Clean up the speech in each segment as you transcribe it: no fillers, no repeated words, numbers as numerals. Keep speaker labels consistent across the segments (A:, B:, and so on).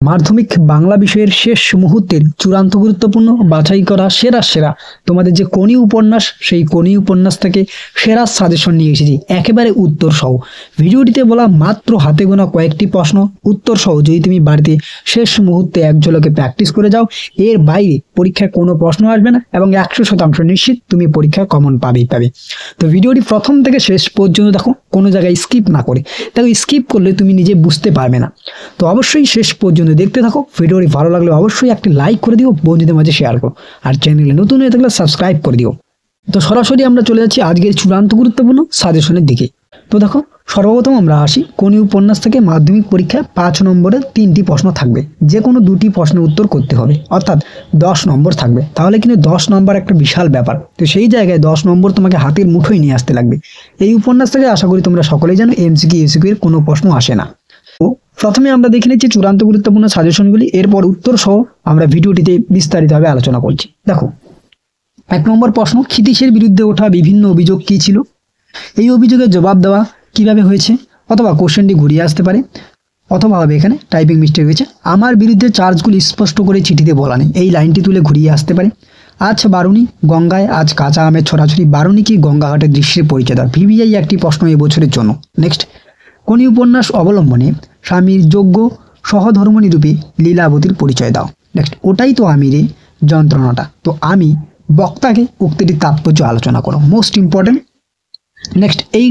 A: মাধ্যমিক বাংলা বিষয়ের শেষ মুহূর্তের চূড়ান্ত গুরুত্বপূর্ণ বাছাই করা সেরা তোমাদের যে কোনি উপন্যাস, সেই কোনি উপন্যাস থেকে সেরা সাজেশন নিয়ে এসেছি একেবারে উত্তর সহ। ভিডিওটিতে বলা মাত্র হাতে গোনা কয়েকটি প্রশ্ন উত্তর সহ যদি তুমি বাড়িতে শেষ মুহূর্তে এক ঝলকে প্র্যাকটিস করে যাও, এর বাইরে পরীক্ষায় কোনো প্রশ্ন আসবে না এবং 100% নিশ্চিত তুমি পরীক্ষায় কমন পাবে। তো ভিডিওটি প্রথম থেকে শেষ পর্যন্ত দেখো, কোনো জায়গায় স্কিপ না করে। দেখো, স্কিপ করলে তুমি নিজে বুঝতে পারবে না। তো অবশ্যই শেষ পর্যন্ত দেখতে থাকো। ভিডিওটি ভালো লাগলে অবশ্যই একটি লাইক করে দিও, বন্ধুদের মাঝে শেয়ার করো, আর চ্যানেলে নতুন হয়ে থাকলে সাবস্ক্রাইব করে দিও। তো সরাসরি আমরা চলে যাচ্ছি আজকের চূড়ান্ত গুরুত্বপূর্ণ সাজেশনের দিকে। তো দেখো, সর্বপ্রথম আমরা আসি কোনি উপন্যাস থেকে মাধ্যমিক পরীক্ষায় 5 নম্বরের 3টি প্রশ্ন থাকবে, যে কোনো 2টি প্রশ্নের উত্তর করতে হবে, অর্থাৎ 10 নম্বর থাকবে। তাহলে কিন্তু 10 নম্বর একটা বিশাল ব্যাপার। তো সেই জায়গায় 10 নম্বর তোমাকে হাতের মুঠোয় নিয়ে আসতে লাগবে। এই উপন্যাস থেকে আশা করি তোমরা সকলেই জানো এমসিকিউ এসিকিউ এর কোনো প্রশ্ন আসে না। প্রথমে আমরা দেখে নিচ্ছি চূড়ান্ত গুরুত্বপূর্ণ সাজেশনগুলি, এরপর উত্তর সহ আমরা ভিডিওটিতে বিস্তারিতভাবে আলোচনা করছি। দেখো, 1 নম্বর প্রশ্ন, ক্ষিতীশের বিরুদ্ধে ওঠা বিভিন্ন অভিযোগ কি ছিল? এই অভিযোগের জবাব দেওয়া কিভাবে হয়েছে? অথবা কোশ্চেনটি ঘুরিয়ে আসতে পারে, অথবা হবে এখানে টাইপিং মিস্টেক হয়েছে, আমার বিরুদ্ধে চার্জগুলি স্পষ্ট করে চিঠিতে বলা নেই, এই লাইনটি তুলে ঘুরিয়ে আসতে পারে। আজ বারুণী গঙ্গায়, আজ কাঁচা আমের ছড়াছড়ি, বারুণী কি গঙ্গাঘাটের দৃশ্যের পরিচয় দাও। ভিভিআই একটি প্রশ্ন এবছরের জন্য। নেক্সট, কোনি উপন্যাস অবলম্বনে স্বামীর যোগ্য সহধর্মনিরূপী লীলাবতীর পরিচয় দাও। নেক্সট, ওটাই তো আমি রে যন্ত্রণাটা, তো আমি বক্তাকে উক্তিটির তাৎপর্য আলোচনা করো, মোস্ট ইম্পর্টেন্ট। নেক্সট, এই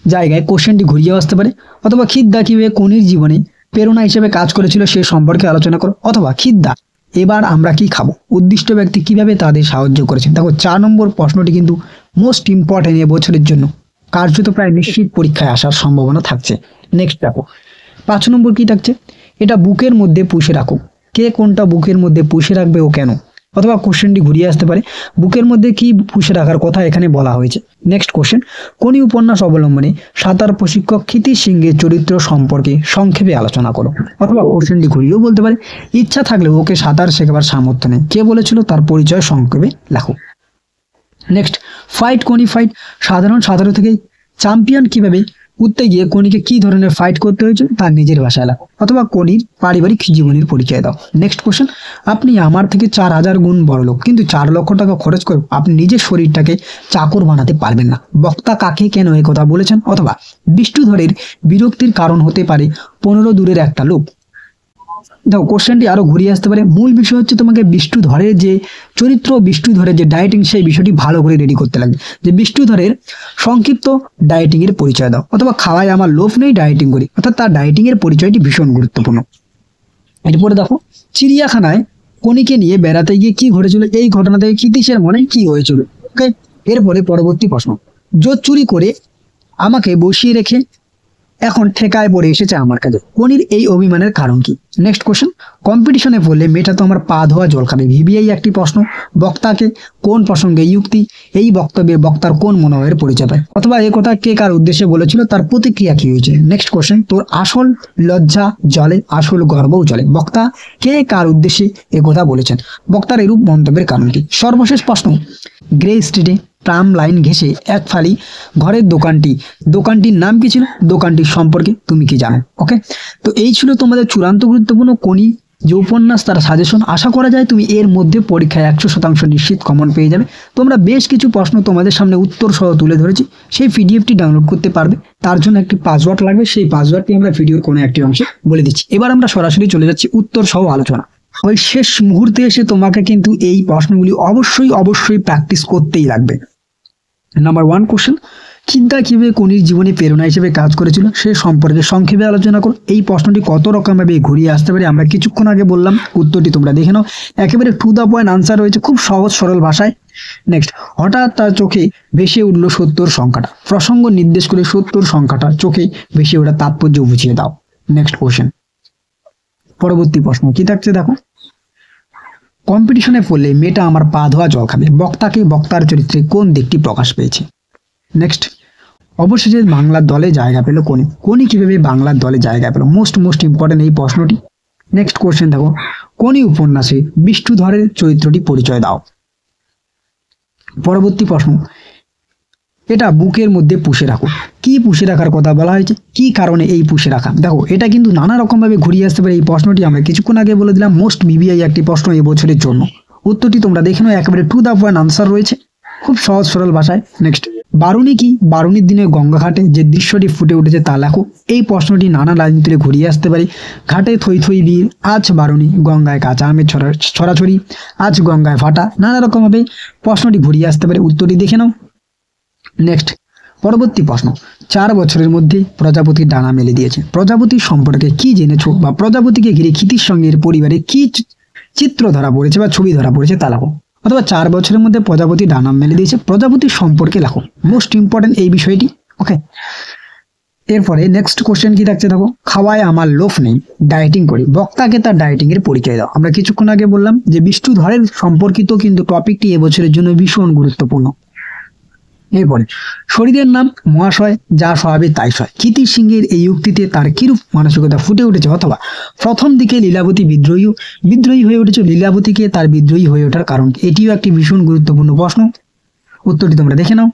A: জায়গায় কোশ্চেনটি ঘুরিয়ে আসতে পারে, অথবা খিদ্দা কিভাবে কোনির জীবনে প্রেরণা হিসেবে কাজ করেছিল সে সম্পর্কে আলোচনা করো, অথবা খিদ্দা এবার আমরা কি খাবো, উদ্দিষ্ট ব্যক্তি কিভাবে তাদের সাহায্য করেছেন। দেখো, 4 নম্বর প্রশ্নটি কিন্তু মোস্ট ইম্পর্টেন্ট এবছরের জন্য, কার্যত প্রায় নিশ্চিত পরীক্ষায় আসার সম্ভাবনা থাকছে। নেক্সট দেখো, 5 নম্বর কি থাকছে, এটা বুকের মধ্যে পুষে রাখো, কে কোনটা বুকের মধ্যে পুষে রাখবে ও কেন, অথবা কোশ্চেনটি ঘুরিয়ে আসতে পারে, বুকের মধ্যে কি পুষে রাখার কথা এখানে বলা হয়েছে। নেক্সট কোশ্চেন, কোনি উপন্যাস অবলম্বনে সাঁতার প্রশিক্ষক ক্ষিতি সিংহের চরিত্র সম্পর্কে সংক্ষেপে আলোচনা করো, অথবা কোশ্চেনটি ঘুরিয়েও বলতে পারে, ইচ্ছা থাকলে ওকে সাঁতার শেখাবার সামর্থ্য নেই, কে বলেছিল তার পরিচয় সংক্ষেপে লেখো। নেক্সট, ফাইট কোনি ফাইট, সাধারণ সাঁতারু থেকে চ্যাম্পিয়ন কিভাবে উঠতে গিয়ে কোনিকে কি ধরনের ফাইট করতে হয়েছে তার নিজের ভাষায় লেখো, অথবা কোনির পারিবারিক জীবনের পরিচয় দাও। নেক্সট কোশ্চেন, আপনি আমার থেকে 4000 গুণ বড় লোক, কিন্তু 4 লক্ষ টাকা খরচ করে আপনি নিজের শরীরটাকে চাকর বানাতে পারবেন না, বক্তা কাকে কেন এই কথা বলেছেন, অথবা বিষ্ণুধরের বিরক্তির কারণ হতে পারে 15 দূরের একটা লোক। দেখো, কোশ্চেনটি আরো ঘুরিয়ে আসতে পারে, মূল বিষয় হচ্ছে তোমাকে বিষ্ণুধরের যে চরিত্র, বিষ্ণুধরের যে ডায়েটিং, সেই বিষয়টি ভালো করে রেডি করতে লাগবে, যে বিষ্ণুধরের সংক্ষিপ্ত ডায়েটিং এর পরিচয় দাও, অথবা খাওয়ায় আমার লোভ নেই ডায়েটিং করি, অর্থাৎ তার ডায়েটিং এর পরিচয়টি ভীষণ গুরুত্বপূর্ণ। এরপরে দেখো, চিড়িয়াখানায় কোনিকে নিয়ে বেড়াতে গিয়ে কি ঘটেছিল, এই ঘটনা থেকে ক্ষিতীশের মনে কি হয়েছিল। ওকে, এরপরে পরবর্তী প্রশ্ন, জোর চুরি করে আমাকে বসিয়ে রেখে এখন ঠেকায় পড়ে এসেছে আমার কাছে, কোনির এই অভিমানের কারণ কি। নেক্সট কোশ্চেন, কম্পিটিশনে বললে মেয়েটা তো আমার পা ধোয়া জল খাবে, ভিভিআই একটি প্রশ্ন, বক্তাকে কোন প্রসঙ্গে যুক্তি, এই বক্তব্যে বক্তার কোন মনোভাবের পরিচয় পায়, অথবা এই কথা কে কার উদ্দেশ্যে বলেছিল তার প্রতিক্রিয়া কি হয়েছে। নেক্সট কোশ্চেন, তোর আসল লজ্জা জলে, আসল গর্বও জলে, বক্তা কে কার উদ্দেশ্যে এ কথা বলেছেন, বক্তার এরূপ মন্তব্যের কারণ কি। সর্বশেষ প্রশ্ন, গ্রে স্ট্রিটে ট্রাম লাইন ঘেঁষে এক ফালি ঘরের দোকানটির নাম কি ছিল, দোকানটির সম্পর্কে তুমি কি জানো। ওকে, তো এই ছিল তোমাদের চূড়ান্ত গুরুত্বপূর্ণ কোনি যে উপন্যাস, তার সাজেশন। আশা করা যায় তুমি এর মধ্যে পরীক্ষায় 100% নিশ্চিত কমন পেয়ে যাবে। তোমরা বেশ কিছু প্রশ্ন তোমাদের সামনে উত্তর সহ তুলে ধরেছি, সেই পিডিএফটি ডাউনলোড করতে পারবে। তার জন্য একটি পাসওয়ার্ড লাগবে, সেই পাসওয়ার্ডটি আমরা ভিডিওর কোনো একটি অংশে বলে দিচ্ছি। এবার আমরা সরাসরি চলে যাচ্ছি উত্তর সহ আলোচনা। ওই শেষ মুহূর্তে এসে তোমাকে কিন্তু এই প্রশ্নগুলি অবশ্যই প্র্যাকটিস করতেই লাগবে। নাম্বার 1 কোশ্চেন, খিদ্দা কিভাবে কোনির জীবনে প্রেরণা হিসেবে কাজ করেছিল সে সম্পর্কে সংক্ষেপে আলোচনা করো। এই প্রশ্নটি কত রকমভাবে ঘুরিয়ে আসতে পারে আমরা কিছুক্ষণ আগে বললাম, উত্তরটি তোমরা দেখে নাও, একেবারে টু দ্য পয়েন্ট আনসার রয়েছে খুব সহজ সরল ভাষায়। নেক্সট, হঠাৎ তার চোখে ভেসে উঠলো 70 সংখ্যাটা, প্রসঙ্গ নির্দেশ করে 70 সংখ্যাটা চোখে ভেসে ওঠা তাৎপর্য বুঝিয়ে দাও। নেক্সট কোশ্চেন, পরবর্তী প্রশ্ন কি থাকছে দেখো, কম্পিটিশনে পড়লে মেয়েটা আমার পা ধোয়া জল খাবে, বক্তার চরিত্রে কোন দিকটি প্রকাশ পেয়েছে। নেক্সট, অবশেষে বাংলার দলে জায়গা পেল কোনি কিভাবে বাংলার দলে জায়গা পেল, মোস্ট ইম্পর্টেন্ট এই প্রশ্নটি। নেক্সট কোশ্চেন দেখো, কোনি উপন্যাসে বিষ্ণুধরের চরিত্রটি পরিচয় দাও। পরবর্তী প্রশ্ন, এটা বুকের মধ্যে পুষে রাখো। কি পুষে রাখার কথা বলা হয়েছে, কি কারণে এই পুষে রাখা? দেখো এটা কিন্তু নানা রকম ভাবে ঘুরিয়ে আসতে পারে। এই প্রশ্নটি আমরা কিছুক্ষণ আগে বলে দিলাম, মোস্ট বিবিআই একটি প্রশ্ন এবছরের জন্য। উত্তরটি তোমরা দেখে নাও, একেবারে টু দা পয়েন্ট আনসার রয়েছে, খুব সহজ সরল ভাষায়। নেক্সট, বারুণী কি? বারুণীর দিনে গঙ্গা ঘাটে যে দৃশ্যটি ফুটে উঠেছে তা লেখো। এই প্রশ্নটি নানা রাজনীতিতে ঘুরিয়ে আসতে পারে। ঘাটে থই থই বীর, আজ বারুণী, গঙ্গায় কাঁচা আমের ছড়াছড়ি, আজ গঙ্গায় ফাটা, নানা রকম ভাবে প্রশ্নটি ঘুরিয়ে আসতে পারে। উত্তরটি দেখে নাও। নেক্সট, পরবর্তী প্রশ্ন, 4 বছরের মধ্যে প্রজাপতির ডানা মেলে দিয়েছে। প্রজাপতি সম্পর্কে কি জেনেছো, বা প্রজাপতিকে ঘিরে ক্ষিতির সঙ্গে এর পরিবারে কি চিত্র ধরা পড়েছে বা ছবি ধরা পড়েছে তা লেখো। অথবা 4 বছরের মধ্যে প্রজাপতি ডানা মেলে দিয়েছে, প্রজাপতি সম্পর্কে লেখো। মোস্ট ইম্পর্টেন্ট এই বিষয়টি। ওকে, এরপরে নেক্সট কোশ্চেন কি থাকছে দেখো, খাওয়ায় আমার লোভ নেই, ডায়েটিং করি, বক্তাকে তার ডায়েটিং এর পরিচয় দাও। আমরা কিছুক্ষণ আগে বললাম যে বিষ্ণুধরের সম্পর্কিত কিন্তু টপিকটি এবছরের জন্য ভীষণ গুরুত্বপূর্ণ। এরপরে, শরীরের নাম মহাশয়, যা স্বভাবে তাই সয়। ক্ষিতির সিংহের এই উক্তিতে তার কিরূপ মানসিকতা ফুটে উঠেছে? অথবা প্রথম দিকে লীলাবতী বিদ্রোহী হয়ে উঠেছে, লীলাবতীকে তার বিদ্রোহী হয়ে ওঠার কারণ কি? এটিও একটি ভীষণ গুরুত্বপূর্ণ প্রশ্ন। উত্তরটি তোমরা দেখে নাও।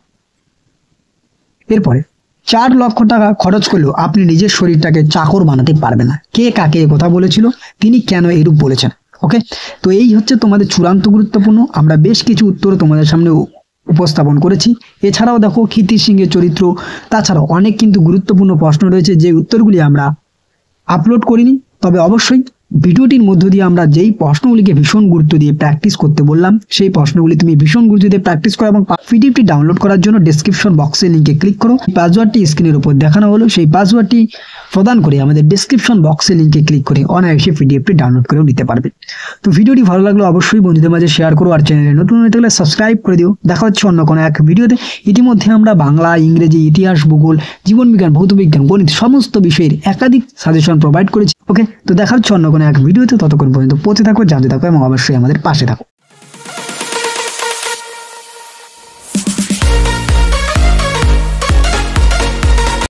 A: এরপরে, 4 লক্ষ টাকা খরচ করলেও আপনি নিজের শরীরটাকে চাকর বানাতে পারবেন না। কে কাকে কথা বলেছিল, তিনি কেন এরূপ বলেছেন? ওকে, তো এই হচ্ছে তোমাদের চূড়ান্ত গুরুত্বপূর্ণ। আমরা বেশ কিছু উত্তর তোমাদের সামনে উপস্থাপন করেছি। এছাড়াও দেখো ক্ষিতির সিংহের চরিত্র, তাছাড়াও অনেক কিন্তু গুরুত্বপূর্ণ প্রশ্ন রয়েছে যে উত্তরগুলি আমরা আপলোড করিনি। তবে অবশ্যই ভিডিওটির মধ্য দিয়ে আমরা যেই প্রশ্নগুলিকে ভীষণ গুরুত্ব দিয়ে প্র্যাকটিস করতে বললাম, সেই প্রশ্নগুলি তুমি ভীষণ গুরুত্ব দিয়ে প্র্যাকটিস করো। এবং পিডিএফটি ডাউনলোড করার জন্য ডেসক্রিপশন বক্সের লিঙ্কে ক্লিক করো। পাসওয়ার্ডটি স্ক্রিনের উপর দেখানো হলো, সেই পাসওয়ার্ডটি প্রদান করে আমাদের ডেসক্রিপশন বক্সের লিঙ্কে ক্লিক করে অনায়াসে পিডিএফটি ডাউনলোড করেও নিতে পারবে। তো ভিডিওটি ভালো লাগলে অবশ্যই বন্ধুদের মাঝে শেয়ার করো, আর চ্যানেলে নতুন হয়ে থাকলে সাবস্ক্রাইব করে দিও। দেখা হচ্ছে অন্য কোনো এক ভিডিওতে। ইতিমধ্যে আমরা বাংলা, ইংরেজি, ইতিহাস, ভূগোল, জীবনবিজ্ঞান, ভৌতবিজ্ঞান, গণিত সমস্ত বিষয়ের একাধিক সাজেশন প্রোভাইড করেছি। ওকে, তো দেখা হচ্ছে অন্য কোনো এক ভিডিওতে। ততক্ষণ পর্যন্ত পৌঁছে থাকো, জানতে থাকো এবং অবশ্যই আমাদের পাশে থাকো।